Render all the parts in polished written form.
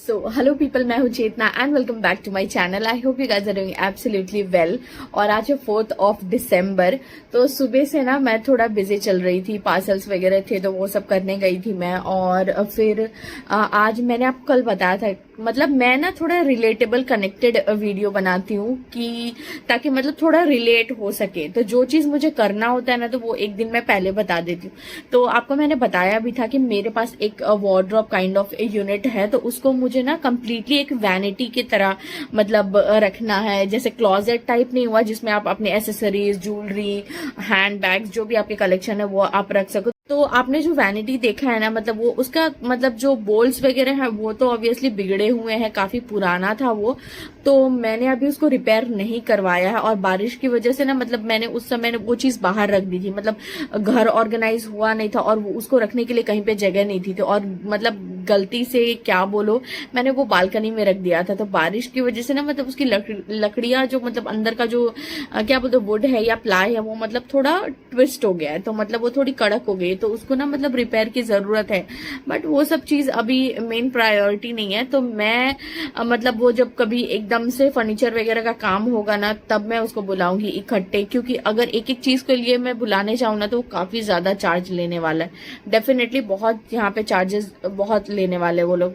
So hello people, मैं हूँ Chetna and welcome back to my channel. I hope you guys are doing absolutely well. और आज है 4th of December. तो सुबह से ना मैं थोड़ा बिजी चल रही थी, पार्सल्स वगैरह थे तो वो सब करने गई थी मैं। और फिर आज मैंने आपको कल बताया था, मतलब मैं ना थोड़ा रिलेटेबल कनेक्टेड वीडियो बनाती हूँ कि ताकि मतलब थोड़ा रिलेट हो सके। तो जो चीज मुझे करना होता है ना तो वो एक दिन मैं पहले बता देती हूँ। तो आपको मैंने बताया भी था कि मेरे पास एक वार्डरोब काइंड ऑफ यूनिट है, तो उसको मुझे ना कम्प्लीटली एक वैनिटी की तरह मतलब रखना है। जैसे क्लॉजेट टाइप नहीं हुआ जिसमें आप अपने एसेसरीज, ज्वेलरी, हैंड बैग्स, जो भी आपके कलेक्शन है वो आप रख सको। तो आपने जो वैनिटी देखा है ना, मतलब वो उसका मतलब जो बोल्ट्स वगैरह है वो तो ऑब्वियसली बिगड़े हुए हैं, काफी पुराना था वो। तो मैंने अभी उसको रिपेयर नहीं करवाया है। और बारिश की वजह से ना मतलब मैंने उस समय वो चीज बाहर रख दी थी, मतलब घर ऑर्गेनाइज हुआ नहीं था और उसको रखने के लिए कहीं पे जगह नहीं थी। तो और मतलब गलती से क्या बोलो, मैंने वो बालकनी में रख दिया था। तो बारिश की वजह से ना मतलब उसकी लकड़ियां जो मतलब अंदर का जो क्या बोलते वुड है या प्लाई है वो मतलब थोड़ा ट्विस्ट हो गया है, तो मतलब वो थोड़ी कड़क हो गई, तो उसको ना मतलब रिपेयर की जरूरत है। बट वो सब चीज अभी मेन प्रायोरिटी नहीं है। तो मैं मतलब वो जब कभी एकदम से फर्नीचर वगैरह का काम होगा ना तब मैं उसको बुलाऊंगी इकट्ठे, क्योंकि अगर एक एक चीज के लिए मैं बुलाने जाऊँ ना तो वो काफी ज्यादा चार्ज लेने वाला है। डेफिनेटली बहुत यहाँ पे चार्जेस बहुत लेने वाले वो लोग,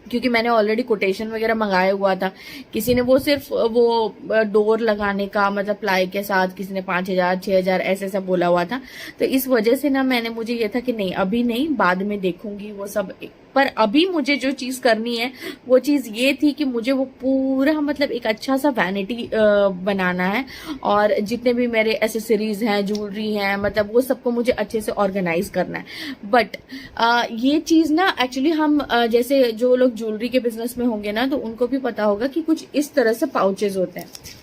क्योंकि मैंने ऑलरेडी कोटेशन वगैरह मंगाया हुआ था। किसी ने वो सिर्फ वो डोर लगाने का मतलब प्लाई के साथ किसी ने 5,000 6,000 ऐसे सब बोला हुआ था। तो इस वजह से ना मैंने मुझे ये था कि नहीं अभी नहीं, बाद में देखूंगी वो सब। पर अभी मुझे जो चीज करनी है वो चीज ये थी कि मुझे वो पूरा मतलब एक अच्छा सा वैनिटी बनाना है। और जितने भी मेरे एसेसरीज हैं, ज्वेलरी हैं, मतलब वो सबको मुझे अच्छे से ऑर्गेनाइज करना है। बट ये चीज ना एक्चुअली हम जैसे जो लोग ज्वेलरी के बिजनेस में होंगे ना तो उनको भी पता होगा कि कुछ इस तरह से पाउचेज होते हैं।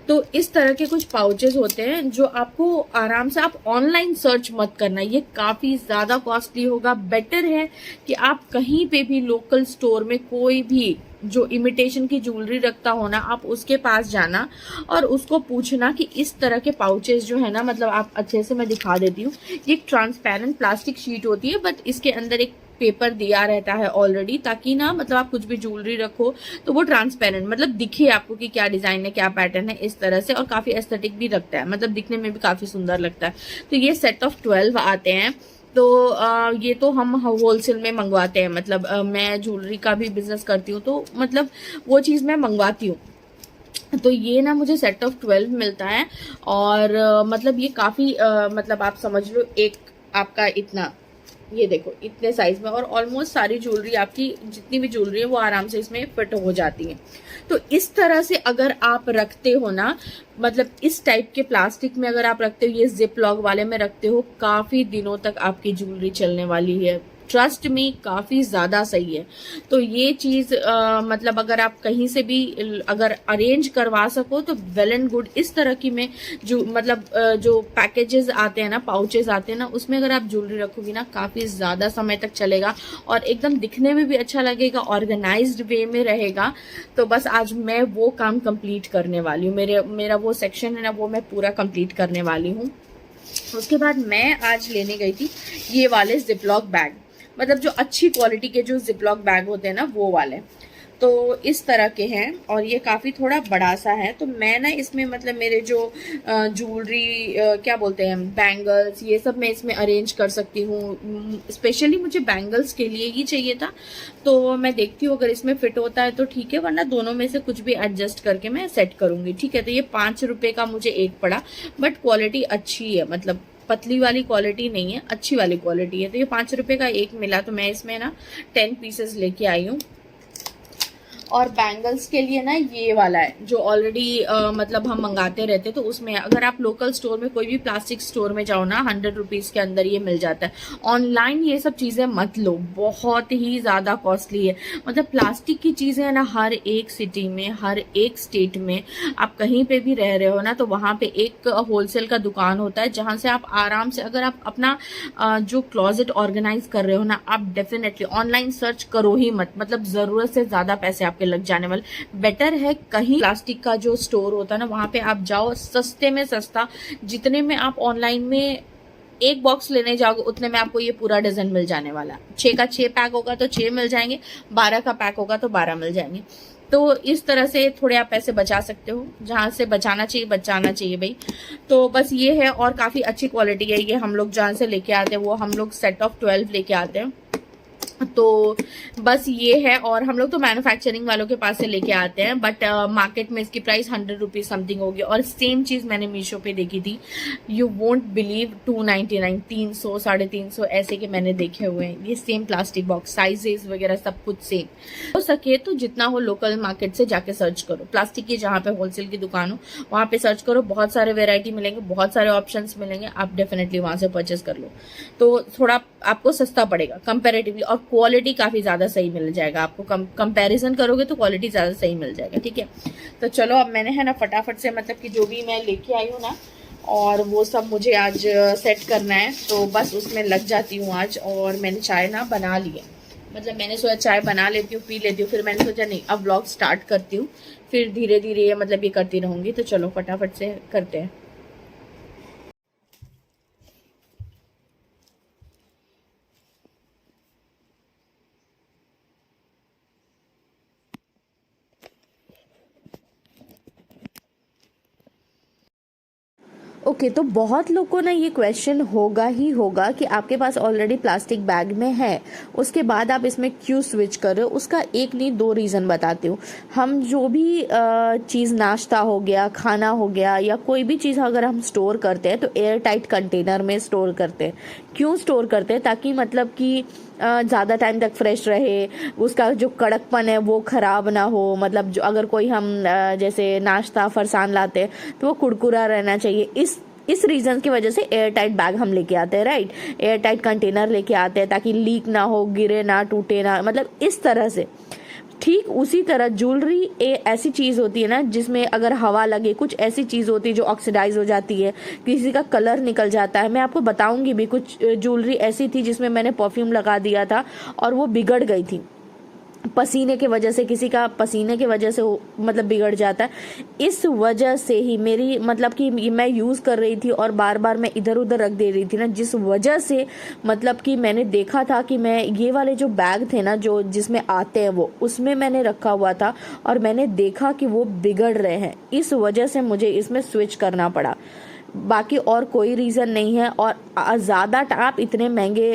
तो इस तरह के कुछ पाउचेस होते हैं जो आपको आराम से, आप ऑनलाइन सर्च मत करना, ये काफी ज्यादा कॉस्टली होगा। बेटर है कि आप कहीं पे भी लोकल स्टोर में कोई भी जो इमिटेशन की ज्वेलरी रखता हो ना, आप उसके पास जाना और उसको पूछना कि इस तरह के पाउचेस जो है ना, मतलब आप अच्छे से मैं दिखा देती हूँ। ये एक ट्रांसपेरेंट प्लास्टिक शीट होती है, बट इसके अंदर एक पेपर दिया रहता है ऑलरेडी, ताकि ना मतलब आप कुछ भी ज्वेलरी रखो तो वो ट्रांसपेरेंट मतलब दिखे आपको कि क्या डिजाइन है, क्या पैटर्न है, इस तरह से। और काफी एस्थेटिक भी लगता है, मतलब दिखने में भी काफी सुंदर लगता है। तो ये सेट ऑफ 12 आते हैं। तो ये तो हम होलसेल में मंगवाते हैं, मतलब मैं ज्वेलरी का भी बिजनेस करती हूँ तो मतलब वो चीज मैं मंगवाती हूँ। तो ये ना मुझे सेट ऑफ 12 मिलता है। और मतलब ये काफी मतलब आप समझ लो एक आपका इतना, ये देखो इतने साइज में, और ऑलमोस्ट सारी ज्वेलरी आपकी जितनी भी ज्वेलरी है वो आराम से इसमें फिट हो जाती है। तो इस तरह से अगर आप रखते हो ना, मतलब इस टाइप के प्लास्टिक में अगर आप रखते हो, ये जिप लॉक वाले में रखते हो, काफी दिनों तक आपकी ज्वेलरी चलने वाली है। ट्रस्ट में काफी ज्यादा सही है। तो ये चीज मतलब अगर आप कहीं से भी अगर अरेंज करवा सको तो वेल एंड गुड। इस तरह की में जो मतलब जो पैकेजेस आते हैं ना, पाउचेस आते हैं ना, उसमें अगर आप ज्वेलरी रखोगी ना काफी ज्यादा समय तक चलेगा और एकदम दिखने में भी अच्छा लगेगा, ऑर्गेनाइज्ड वे में रहेगा। तो बस आज मैं वो काम कंप्लीट करने वाली हूँ। मेरा वो सेक्शन है ना वो मैं पूरा कंप्लीट करने वाली हूँ। उसके बाद मैं आज लेने गई थी ये वाले जिपलॉक बैग, मतलब जो अच्छी क्वालिटी के जो जिपलॉक बैग होते हैं ना वो वाले। तो इस तरह के हैं और ये काफ़ी थोड़ा बड़ा सा है। तो मैं ना इसमें मतलब मेरे जो ज्वेलरी क्या बोलते हैं, बैंगल्स, ये सब मैं इसमें अरेंज कर सकती हूँ। स्पेशली मुझे बैंगल्स के लिए ही चाहिए था, तो मैं देखती हूँ अगर इसमें फिट होता है तो ठीक है, वरना दोनों में से कुछ भी एडजस्ट करके मैं सेट करूँगी। ठीक है, तो ये 5 रुपये का मुझे एक पड़ा, बट क्वालिटी अच्छी है, मतलब पतली वाली क्वालिटी नहीं है, अच्छी वाली क्वालिटी है। तो ये 5 रुपये का एक मिला, तो मैं इसमें ना 10 पीसेस लेके आई हूँ। और बैंगल्स के लिए ना ये वाला है जो ऑलरेडी मतलब हम मंगाते रहते, तो उसमें अगर आप लोकल स्टोर में कोई भी प्लास्टिक स्टोर में जाओ ना 100 रुपीज़ के अंदर ये मिल जाता है। ऑनलाइन ये सब चीज़ें मत लो, बहुत ही ज़्यादा कॉस्टली है। मतलब प्लास्टिक की चीज़ें है ना, हर एक सिटी में, हर एक स्टेट में, आप कहीं पे भी रह रहे हो ना तो वहाँ पे एक होलसेल का दुकान होता है जहाँ से आप आराम से, अगर आप अपना जो क्लॉजेट ऑर्गेनाइज कर रहे हो ना, आप डेफिनेटली ऑनलाइन सर्च करो ही मत, मतलब ज़रूरत से ज़्यादा पैसे आपके लग जाने वाले। बेटर है कहीं प्लास्टिक का जो स्टोर होता है ना वहां पे आप जाओ, सस्ते में सस्ता, जितने में आप ऑनलाइन में एक बॉक्स लेने जाओगे उतने में आपको ये पूरा डजन मिल जाने वाला। 6 का 6 पैक होगा तो 6 मिल जाएंगे, 12 का पैक होगा तो 12 मिल जाएंगे। तो इस तरह से थोड़े आप पैसे बचा सकते हो, जहां से बचाना चाहिए भाई। तो बस ये है, और काफी अच्छी क्वालिटी है ये। हम लोग जहां से लेके आते हैं वो हम लोग सेट ऑफ 12 लेके आते हैं। तो बस ये है, और हम लोग तो मैन्युफैक्चरिंग वालों के पास से लेके आते हैं, बट मार्केट में इसकी प्राइस 100 रुपीज समथिंग होगी। और सेम चीज मैंने मीशो पे देखी थी, यू वोंट बिलीव, 299, 300, 350 ऐसे के मैंने देखे हुए हैं। ये सेम प्लास्टिक बॉक्स, साइजेस वगैरह सब कुछ सेम। हो सके तो जितना हो लोकल मार्केट से जाके सर्च करो, प्लास्टिक की जहाँ पे होलसेल की दुकान हो वहां पे सर्च करो, बहुत सारे वेराइटी मिलेंगे, बहुत सारे ऑप्शन मिलेंगे, आप डेफिनेटली वहां से परचेस कर लो। तो थोड़ा आपको सस्ता पड़ेगा कंपेरेटिवली, और क्वालिटी काफी ज्यादा सही मिल जाएगा आपको। कंपैरिजन करोगे तो क्वालिटी ज्यादा सही मिल जाएगा, ठीक है। तो चलो अब मैंने है ना फटाफट से, मतलब कि जो भी मैं लेके आई हूँ ना, और वो सब मुझे आज सेट करना है, तो बस उसमें लग जाती हूँ आज। और मैंने चाय ना बना ली है, मतलब मैंने सोचा चाय बना लेती हूँ, पी लेती हूँ, फिर मैंने सोचा नहीं अब व्लॉग स्टार्ट करती हूँ, फिर धीरे धीरे मतलब ये करती रहूंगी। तो चलो फटाफट से करते हैं। ओके तो बहुत लोग को ना ये क्वेश्चन होगा ही होगा कि आपके पास ऑलरेडी प्लास्टिक बैग में है, उसके बाद आप इसमें क्यों स्विच कर रहे हो। उसका एक नहीं 2 रीज़न बताती हूँ। हम जो भी चीज़, नाश्ता हो गया, खाना हो गया, या कोई भी चीज़ अगर हम स्टोर करते हैं तो एयर टाइट कंटेनर में स्टोर करते हैं। क्यों स्टोर करते हैं? ताकि मतलब कि ज़्यादा टाइम तक फ्रेश रहे, उसका जो कड़कपन है वो ख़राब ना हो। मतलब जो अगर कोई हम जैसे नाश्ता फरसान लाते हैं तो वो कुरकुरा रहना चाहिए। इस रीजन की वजह से एयर टाइट बैग हम लेके आते हैं, राइट। एयर टाइट कंटेनर लेके आते हैं ताकि लीक ना हो, गिरे ना, टूटे ना, मतलब इस तरह से। ठीक उसी तरह ज्वेलरी ऐसी चीज होती है ना जिसमें अगर हवा लगे, कुछ ऐसी चीज होती है जो ऑक्सीडाइज हो जाती है, किसी का कलर निकल जाता है। मैं आपको बताऊंगी भी, कुछ ज्वेलरी ऐसी थी जिसमें मैंने परफ्यूम लगा दिया था और वो बिगड़ गई थी पसीने के वजह से। किसी का पसीने के वजह से मतलब बिगड़ जाता है। इस वजह से ही मेरी, मतलब कि मैं यूज कर रही थी और बार बार मैं इधर उधर रख दे रही थी ना, जिस वजह से मतलब कि मैंने देखा था कि मैं ये वाले जो बैग थे ना जो जिसमें आते हैं वो, उसमें मैंने रखा हुआ था और मैंने देखा कि वो बिगड़ रहे हैं। इस वजह से मुझे इसमें स्विच करना पड़ा, बाकी और कोई रीज़न नहीं है। और ज़्यादा आप इतने महंगे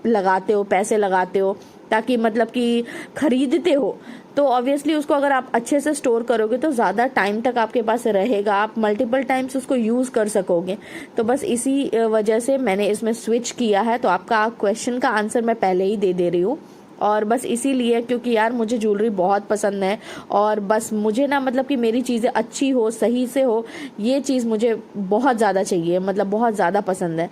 लगाते हो, पैसे लगाते हो ताकि मतलब कि खरीदते हो, तो ऑब्वियसली उसको अगर आप अच्छे से स्टोर करोगे तो ज़्यादा टाइम तक आपके पास रहेगा, आप मल्टीपल टाइम्स उसको यूज़ कर सकोगे। तो बस इसी वजह से मैंने इसमें स्विच किया है। तो आपका क्वेश्चन का आंसर मैं पहले ही दे रही हूँ, और बस इसीलिए क्योंकि यार मुझे ज्वेलरी बहुत पसंद है, और बस मुझे ना मतलब कि मेरी चीज़ें अच्छी हो, सही से हो, ये चीज़ मुझे बहुत ज़्यादा चाहिए, मतलब बहुत ज़्यादा पसंद है।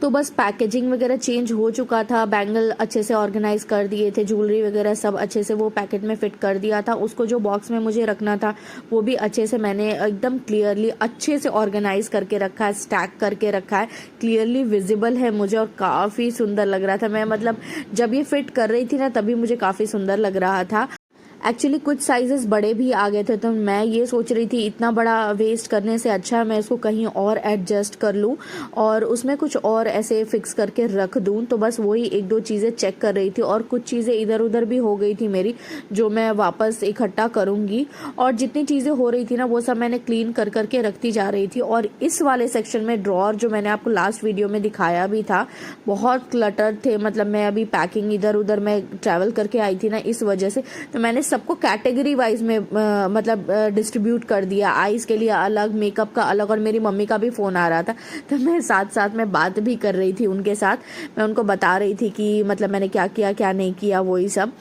तो बस पैकेजिंग वगैरह चेंज हो चुका था, बैंगल अच्छे से ऑर्गेनाइज कर दिए थे, ज्वेलरी वगैरह सब अच्छे से वो पैकेट में फिट कर दिया था। उसको जो बॉक्स में मुझे रखना था वो भी अच्छे से मैंने एकदम क्लियरली अच्छे से ऑर्गेनाइज करके रखा है, स्टैक करके रखा है, क्लियरली विजिबल है मुझे, और काफ़ी सुंदर लग रहा था। मैं मतलब जब ये फिट कर रही थी ना तभी मुझे काफ़ी सुंदर लग रहा था। एक्चुअली कुछ साइजेस बड़े भी आ गए थे, तो मैं ये सोच रही थी इतना बड़ा वेस्ट करने से अच्छा है मैं इसको कहीं और एडजस्ट कर लूँ और उसमें कुछ और ऐसे फिक्स करके रख दूँ। तो बस वही 1-2 चीज़ें चेक कर रही थी, और कुछ चीज़ें इधर उधर भी हो गई थी मेरी, जो मैं वापस इकट्ठा करूँगी। और जितनी चीज़ें हो रही थी ना वो सब मैंने क्लीन कर करके रखती जा रही थी। और इस वाले सेक्शन में ड्रॉर, जो मैंने आपको लास्ट वीडियो में दिखाया भी था, बहुत क्लटर थे। मतलब मैं अभी पैकिंग इधर उधर मैं ट्रैवल करके आई थी ना, इस वजह से तो मैंने सबको कैटेगरी वाइज में मतलब डिस्ट्रीब्यूट कर दिया। आईज के लिए अलग, मेकअप का अलग, और मेरी मम्मी का भी फ़ोन आ रहा था तो मैं साथ साथ में बात भी कर रही थी उनके साथ, मैं उनको बता रही थी कि मतलब मैंने क्या किया क्या नहीं किया, वही सब।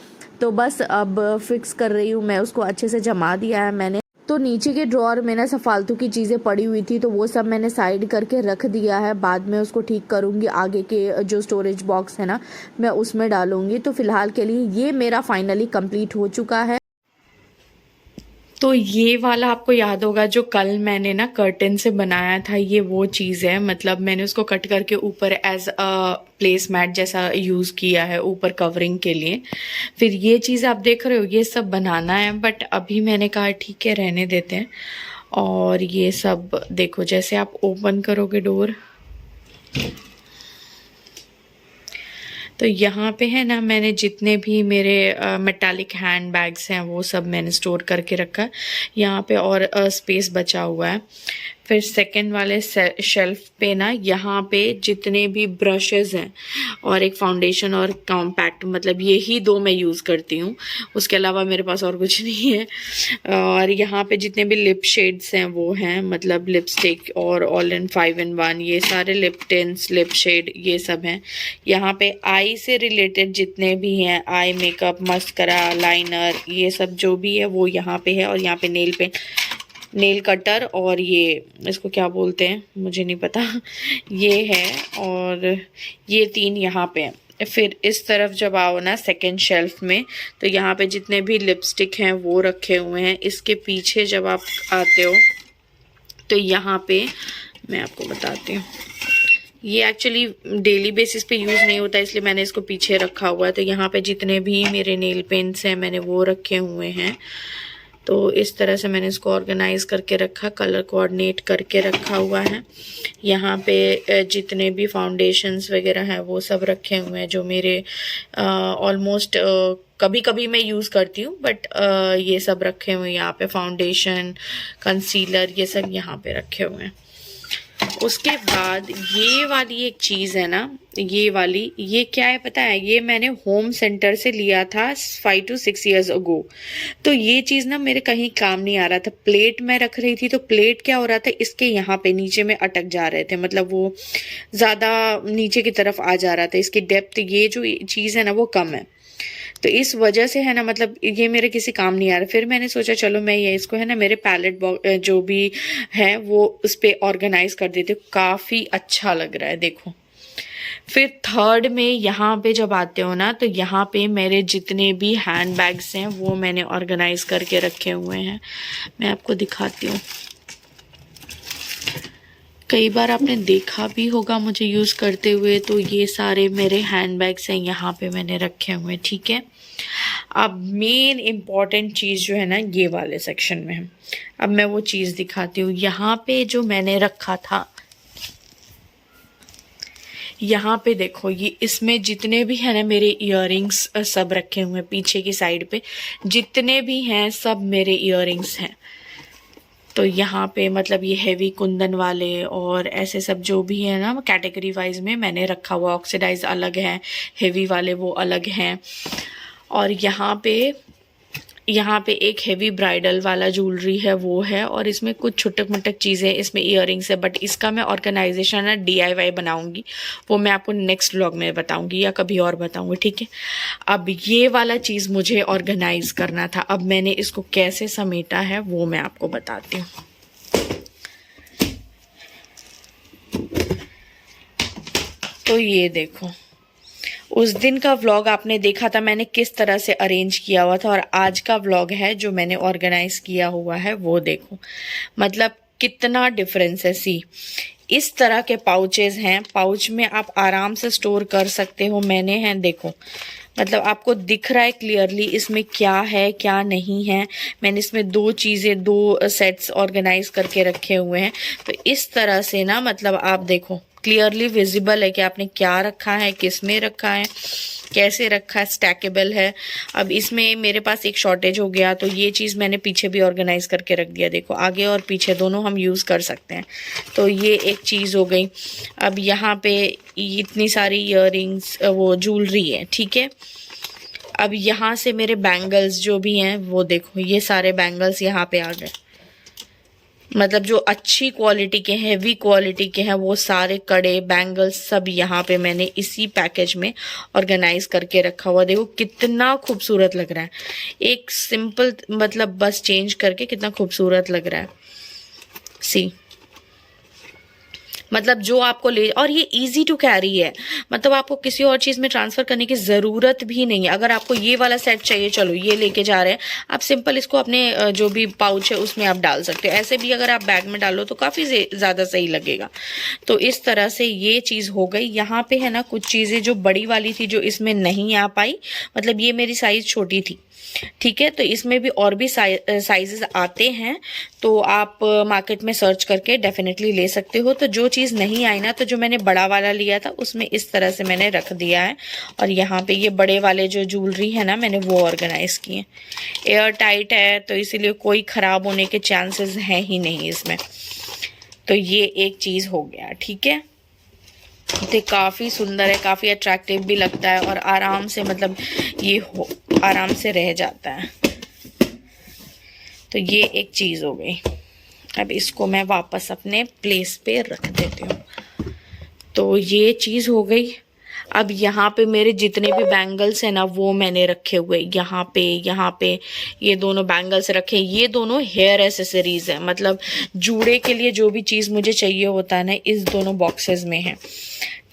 तो बस अब फिक्स कर रही हूँ मैं उसको, अच्छे से जमा दिया है मैंने। तो नीचे के ड्रॉर में ना सब फालतू की चीज़ें पड़ी हुई थी, तो वो सब मैंने साइड करके रख दिया है। बाद में उसको ठीक करूँगी, आगे के जो स्टोरेज बॉक्स है ना मैं उसमें डालूंगी। तो फिलहाल के लिए ये मेरा फाइनली कंप्लीट हो चुका है। तो ये वाला आपको याद होगा जो कल मैंने ना कर्टन से बनाया था, ये वो चीज़ है। मतलब मैंने उसको कट करके ऊपर एज अ प्लेस मैट जैसा यूज़ किया है ऊपर कवरिंग के लिए। फिर ये चीज़ आप देख रहे हो ये सब बनाना है, बट अभी मैंने कहा ठीक है रहने देते हैं। और ये सब देखो, जैसे आप ओपन करोगे डोर तो यहाँ पे है ना, मैंने जितने भी मेरे मेटालिक हैंड बैग्स हैं वो सब मैंने स्टोर करके रखा है। यहाँ पे और स्पेस बचा हुआ है। फिर सेकंड वाले शेल्फ पे ना, यहाँ पे जितने भी ब्रशेस हैं और एक फाउंडेशन और कॉम्पैक्ट, मतलब यही दो मैं यूज़ करती हूँ, उसके अलावा मेरे पास और कुछ नहीं है। और यहाँ पे जितने भी लिप शेड्स हैं वो हैं, मतलब लिपस्टिक और ऑल इन 5 in 1, ये सारे लिप टिंट्स, लिप शेड, ये सब हैं। यहाँ पे आई से रिलेटेड जितने भी हैं, आई मेकअप, मस्करा, लाइनर, ये सब जो भी है वो यहाँ पे है। और यहाँ पे नेल पेंट, नेल कटर, और ये इसको क्या बोलते हैं मुझे नहीं पता, ये है। और ये 3 यहाँ पे हैं। फिर इस तरफ जब आओ ना सेकंड शेल्फ में, तो यहाँ पे जितने भी लिपस्टिक हैं वो रखे हुए हैं। इसके पीछे जब आप आते हो तो यहाँ पे मैं आपको बताती हूँ, ये एक्चुअली डेली बेसिस पे यूज़ नहीं होता, इसलिए मैंने इसको पीछे रखा हुआ है। तो यहाँ पे जितने भी मेरे नेल पेंट्स हैं मैंने वो रखे हुए हैं। तो इस तरह से मैंने इसको ऑर्गेनाइज करके रखा, कलर कोऑर्डिनेट करके रखा हुआ है। यहाँ पे जितने भी फाउंडेशंस वगैरह हैं वो सब रखे हुए हैं, जो मेरे ऑलमोस्ट कभी कभी मैं यूज़ करती हूँ, बट ये सब रखे हुए हैं। यहाँ पे फाउंडेशन, कंसीलर, ये सब यहाँ पे रखे हुए हैं। उसके बाद ये वाली एक चीज़ है ना, ये वाली, ये क्या है पता है, ये मैंने होम सेंटर से लिया था 5 to 6 years ago। तो ये चीज़ ना मेरे कहीं काम नहीं आ रहा था। प्लेट मैं रख रही थी तो प्लेट क्या हो रहा था, इसके यहाँ पे नीचे में अटक जा रहे थे, मतलब वो ज़्यादा नीचे की तरफ आ जा रहा था। इसकी डेप्थ, ये जो चीज़ है ना वो कम है, तो इस वजह से है ना, मतलब ये मेरे किसी काम नहीं आ रहा। फिर मैंने सोचा चलो मैं ये इसको है ना मेरे पैलेट बॉक्स जो भी है वो उस पर ऑर्गेनाइज कर देती हूँ। काफ़ी अच्छा लग रहा है, देखो। फिर थर्ड में यहाँ पे जब आते हो ना, तो यहाँ पे मेरे जितने भी हैंड बैग्स हैं वो मैंने ऑर्गेनाइज करके रखे हुए हैं। मैं आपको दिखाती हूँ। कई बार आपने देखा भी होगा मुझे यूज़ करते हुए। तो ये सारे मेरे हैंड बैग्स हैं, यहाँ पे मैंने रखे हुए, ठीक है। अब मेन इम्पॉर्टेंट चीज़ जो है ना, ये वाले सेक्शन में है। अब मैं वो चीज़ दिखाती हूँ। यहाँ पे जो मैंने रखा था, यहाँ पे देखो, ये इसमें जितने भी है ना मेरे इयररिंग्स सब रखे हुए हैं। पीछे की साइड पे जितने भी हैं सब मेरे इयररिंग्स हैं। तो यहाँ पे मतलब ये हेवी कुंदन वाले और ऐसे सब जो भी है ना, कैटेगरी वाइज में मैंने रखा हुआ। ऑक्सीडाइज अलग हैं, हेवी वाले वो अलग हैं। और यहाँ पे एक हेवी ब्राइडल वाला ज्वेलरी है वो है, और इसमें कुछ छुटक मुटक चीज़ें, इसमें इयररिंग्स है। बट इसका मैं ऑर्गेनाइजेशन ना DIY बनाऊंगी, वो मैं आपको नेक्स्ट व्लॉग में बताऊंगी या कभी और बताऊंगी, ठीक है। अब ये वाला चीज़ मुझे ऑर्गेनाइज करना था। अब मैंने इसको कैसे समेटा है वो मैं आपको बताती हूँ। तो ये देखो, उस दिन का व्लॉग आपने देखा था मैंने किस तरह से अरेंज किया हुआ था, और आज का व्लॉग है जो मैंने ऑर्गेनाइज किया हुआ है वो देखो, मतलब कितना डिफरेंस है। सी, इस तरह के पाउचेस हैं, पाउच में आप आराम से स्टोर कर सकते हो। मैंने हैं, देखो, मतलब आपको दिख रहा है क्लियरली इसमें क्या है क्या नहीं है। मैंने इसमें 2 चीज़ें, 2 सेट्स ऑर्गेनाइज करके रखे हुए हैं। तो इस तरह से ना, मतलब आप देखो क्लियरली विजिबल है कि आपने क्या रखा है, किस में रखा है, कैसे रखा है, स्टैकेबल है। अब इसमें मेरे पास एक शॉर्टेज हो गया, तो ये चीज़ मैंने पीछे भी ऑर्गेनाइज करके रख दिया। देखो, आगे और पीछे दोनों हम यूज़ कर सकते हैं। तो ये एक चीज़ हो गई। अब यहाँ पे इतनी सारी इयररिंग्स, वो ज्वेलरी है, ठीक है। अब यहाँ से मेरे बैंगल्स जो भी हैं वो देखो, ये सारे बैंगल्स यहाँ पे आ गए। मतलब जो अच्छी क्वालिटी के, हैवी क्वालिटी के हैं, वो सारे कड़े, बैंगल्स सब यहाँ पे मैंने इसी पैकेज में ऑर्गेनाइज करके रखा हुआ। देखो कितना खूबसूरत लग रहा है, एक सिंपल मतलब बस चेंज करके कितना खूबसूरत लग रहा है। सी, मतलब जो आपको ले, और ये इजी टू कैरी है, मतलब आपको किसी और चीज़ में ट्रांसफ़र करने की ज़रूरत भी नहीं है। अगर आपको ये वाला सेट चाहिए, चलो ये लेके जा रहे हैं, आप सिंपल इसको अपने जो भी पाउच है उसमें आप डाल सकते हो। ऐसे भी अगर आप बैग में डालो तो काफ़ी ज़्यादा सही लगेगा। तो इस तरह से ये चीज़ हो गई। यहाँ पे है ना कुछ चीज़ें जो बड़ी वाली थी जो इसमें नहीं आ पाई, मतलब ये मेरी साइज़ छोटी थी, ठीक है। तो इसमें भी और भी साइजेस आते हैं, तो आप मार्केट में सर्च करके डेफिनेटली ले सकते हो। तो जो चीज़ चीज़ नहीं आई ना, तो जो मैंने बड़ा वाला लिया था उसमें इस तरह से मैंने रख दिया है। और यहाँ पे ये बड़े वाले जो ज्वेलरी है ना, मैंने वो ऑर्गेनाइज किए। एयर टाइट है तो इसीलिए कोई ख़राब होने के चांसेस हैं ही नहीं इसमें। तो ये एक चीज़ हो गया, ठीक है। तो काफ़ी सुंदर है, काफ़ी अट्रैक्टिव भी लगता है और आराम से मतलब ये आराम से रह जाता है। तो ये एक चीज़ हो गई। अब इसको मैं वापस अपने प्लेस पे रख देती हूँ। तो ये चीज़ हो गई। अब यहाँ पे मेरे जितने भी बैंगल्स हैं ना वो मैंने रखे हुए, यहाँ पे ये दोनों बैंगल्स रखे। ये दोनों हेयर एसेसरीज है, मतलब जूड़े के लिए जो भी चीज़ मुझे चाहिए होता है ना, इस दोनों बॉक्सेस में है,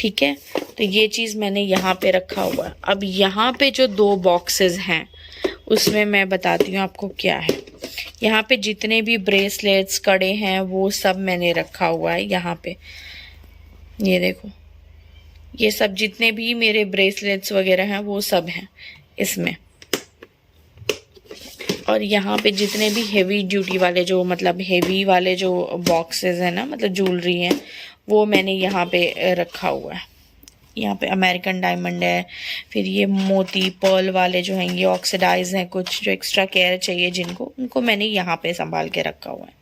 ठीक है। तो ये चीज़ मैंने यहाँ पे रखा हुआ है। अब यहाँ पे जो 2 बॉक्सेस हैं उसमें मैं बताती हूँ आपको क्या है। यहाँ पे जितने भी ब्रेसलेट्स कड़े हैं वो सब मैंने रखा हुआ है यहाँ पे। ये देखो, ये सब जितने भी मेरे ब्रेसलेट्स वगैरह हैं वो सब हैं इसमें। और यहाँ पे जितने भी हेवी ड्यूटी वाले जो मतलब हेवी वाले जो बॉक्सेस हैं ना, मतलब ज्वेलरी हैं, वो मैंने यहाँ पे रखा हुआ है। यहाँ पे अमेरिकन डायमंड है, फिर ये मोती पर्ल वाले जो हैं ये ऑक्सीडाइज हैं, कुछ जो एक्स्ट्रा केयर चाहिए जिनको, उनको मैंने यहाँ पे संभाल के रखा हुआ है।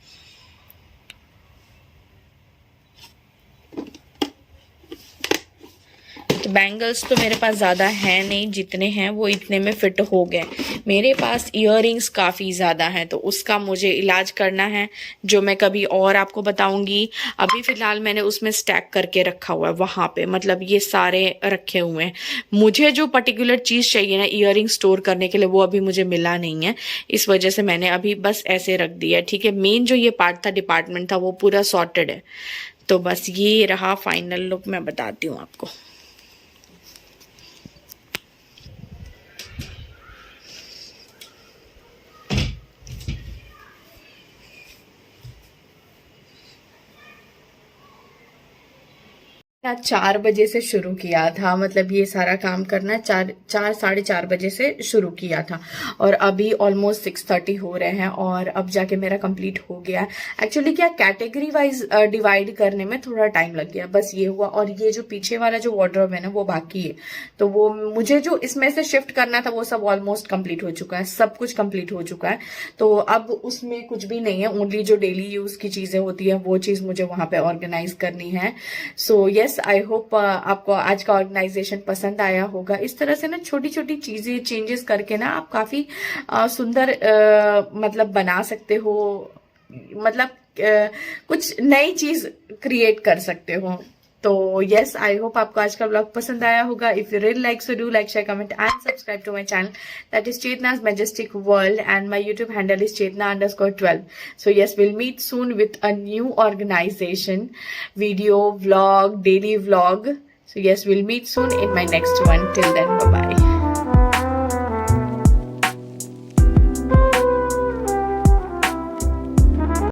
तो बैंगल्स तो मेरे पास ज़्यादा हैं नहीं, जितने हैं वो इतने में फिट हो गए। मेरे पास इयररिंग्स काफ़ी ज़्यादा हैं तो उसका मुझे इलाज करना है, जो मैं कभी और आपको बताऊंगी। अभी फ़िलहाल मैंने उसमें स्टैक करके रखा हुआ है वहाँ पे, मतलब ये सारे रखे हुए हैं। मुझे जो पर्टिकुलर चीज़ चाहिए ना इयररिंग स्टोर करने के लिए वो अभी मुझे मिला नहीं है, इस वजह से मैंने अभी बस ऐसे रख दिया, ठीक है। मेन जो ये पार्ट था, डिपार्टमेंट था, वो पूरा सॉर्टेड है। तो बस ये रहा फाइनल लुक, मैं बताती हूँ आपको। क्या 4 बजे से शुरू किया था, मतलब ये सारा काम करना 4 साढ़े 4 बजे से शुरू किया था और अभी ऑलमोस्ट 6:30 हो रहे हैं और अब जाके मेरा कंप्लीट हो गया। एक्चुअली क्या कैटेगरी वाइज डिवाइड करने में थोड़ा टाइम लग गया, बस ये हुआ। और ये जो पीछे वाला जो वार्डरोब है ना वो बाकी है, तो वो मुझे जो इसमें से शिफ्ट करना था वो सब ऑलमोस्ट कंप्लीट हो चुका है, सब कुछ कंप्लीट हो चुका है। तो अब उसमें कुछ भी नहीं है, ओनली जो डेली यूज की चीजें होती है वो चीज मुझे वहां पे ऑर्गेनाइज करनी है। सो यस, आई होप आपको आज का ऑर्गेनाइजेशन पसंद आया होगा। इस तरह से ना छोटी छोटी चीजें चेंजेस करके ना आप काफी सुंदर मतलब बना सकते हो, मतलब कुछ नई चीज क्रिएट कर सकते हो। तो यस, आई होप आपको आज का ब्लॉग पसंद आया होगा। If you really like, so do like, share, comment and subscribe to my channel, that is Chetna's Majestic World, and my YouTube handle is Chetna_12. So yes, we'll meet soon with a new organization video vlog, daily vlog. So yes, we'll meet soon in my next one. Till then, bye bye.